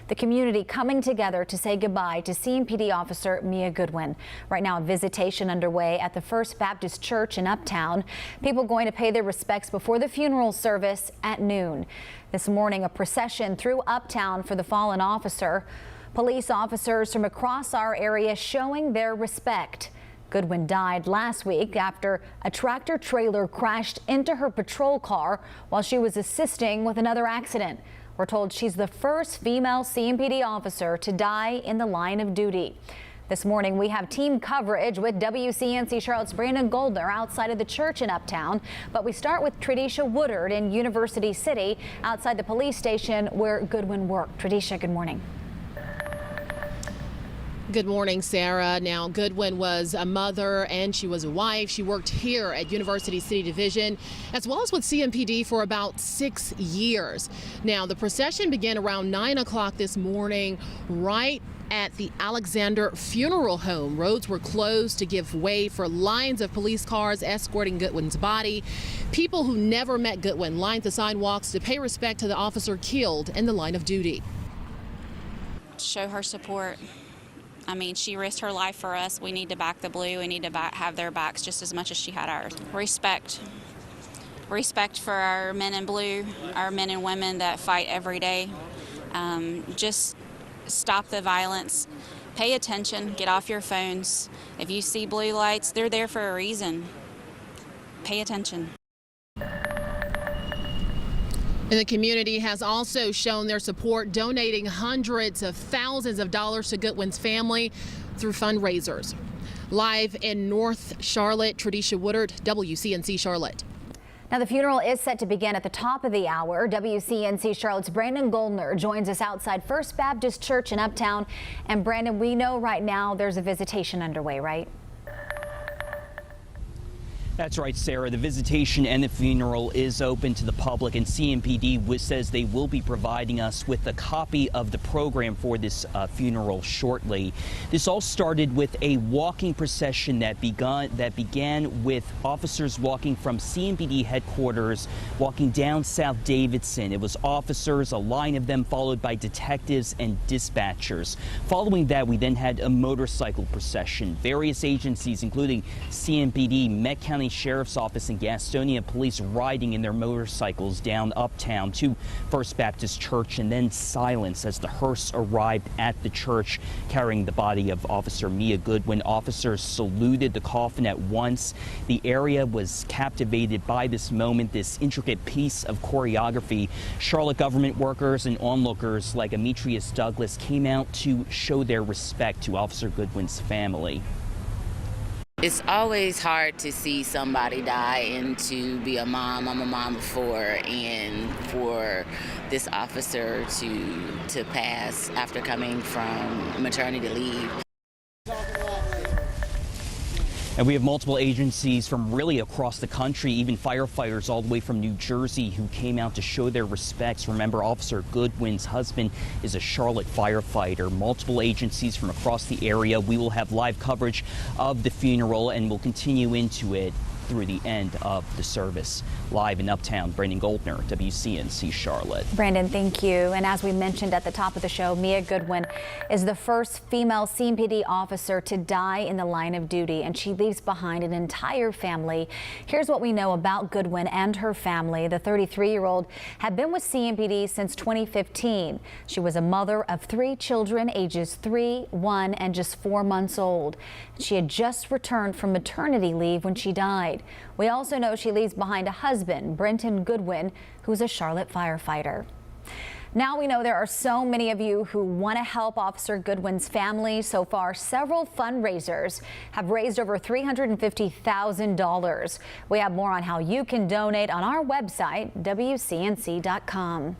The community coming together to say goodbye to CMPD officer Mia Goodwin. Right now, a visitation underway at the First Baptist Church in Uptown. People going to pay their respects before the funeral service at noon. This morning, a procession through Uptown for the fallen officer. Police officers from across our area showing their respect. Goodwin died last week after a tractor trailer crashed into her patrol car while she was assisting with another accident. We're told she's the first female CMPD officer to die in the line of duty. This morning, we have team coverage with WCNC Charlotte's Brandon Goldner outside of the church in Uptown. But we start with Tradisha Woodard in University City outside the police station where Goodwin worked. Tradisha, good morning. Good morning, Sarah. Now, Goodwin was a mother and she was a wife. She worked here at University City Division as well as with CMPD for about 6 years. Now, the procession began around 9 o'clock this morning right at the Alexander Funeral Home. Roads were closed to give way for lines of police cars escorting Goodwin's body. People who never met Goodwin lined the sidewalks to pay respect to the officer killed in the line of duty. Show her support. I mean, she risked her life for us. We need to back the blue. We need to have their backs just as much as she had ours. Respect. Respect for our men in blue, our men and women that fight every day. Just stop the violence. Pay attention. Get off your phones. If you see blue lights, they're there for a reason. Pay attention. And the community has also shown their support, donating hundreds of thousands of dollars to Goodwin's family through fundraisers. Live in North Charlotte, Tradisha Woodard, WCNC Charlotte. Now, the funeral is set to begin at the top of the hour. WCNC Charlotte's Brandon Goldner joins us outside First Baptist Church in Uptown. And Brandon, we know right now there's a visitation underway, right? That's right, Sarah. The visitation and the funeral is open to the public, and CMPD says they will be providing us with a copy of the program for this funeral shortly. This all started with a walking procession that began with officers walking from CMPD headquarters, walking down South Davidson. It was officers, a line of them, followed by detectives and dispatchers. Following that, we then had a motorcycle procession. Various agencies, including CMPD, Met County Sheriff's Office and Gastonia Police riding in their motorcycles down Uptown to First Baptist Church, and then silence as the hearse arrived at the church carrying the body of Officer Mia Goodwin. Officers saluted the coffin at once. The area was captivated by this moment, this intricate piece of choreography. Charlotte government workers and onlookers like Ametrius Douglas came out to show their respect to Officer Goodwin's family. It's always hard to see somebody die and to be a mom. I'm a mom before, and for this officer to pass after coming from maternity leave. And we have multiple agencies from really across the country, even firefighters all the way from New Jersey who came out to show their respects. Remember, Officer Goodwin's husband is a Charlotte firefighter. Multiple agencies from across the area. We will have live coverage of the funeral and we'll continue into it through the end of the service. Live in Uptown, Brandon Goldner, WCNC Charlotte. Brandon, thank you. And as we mentioned at the top of the show, Mia Goodwin is the first female CMPD officer to die in the line of duty, and she leaves behind an entire family. Here's what we know about Goodwin and her family. The 33-year-old had been with CMPD since 2015. She was a mother of 3 children, ages 3, 1, and just 4 months old. She had just returned from maternity leave when she died. We also know she leaves behind a husband, Brenton Goodwin, who's a Charlotte firefighter. Now we know there are so many of you who want to help Officer Goodwin's family. So far, several fundraisers have raised over $350,000. We have more on how you can donate on our website, WCNC.com.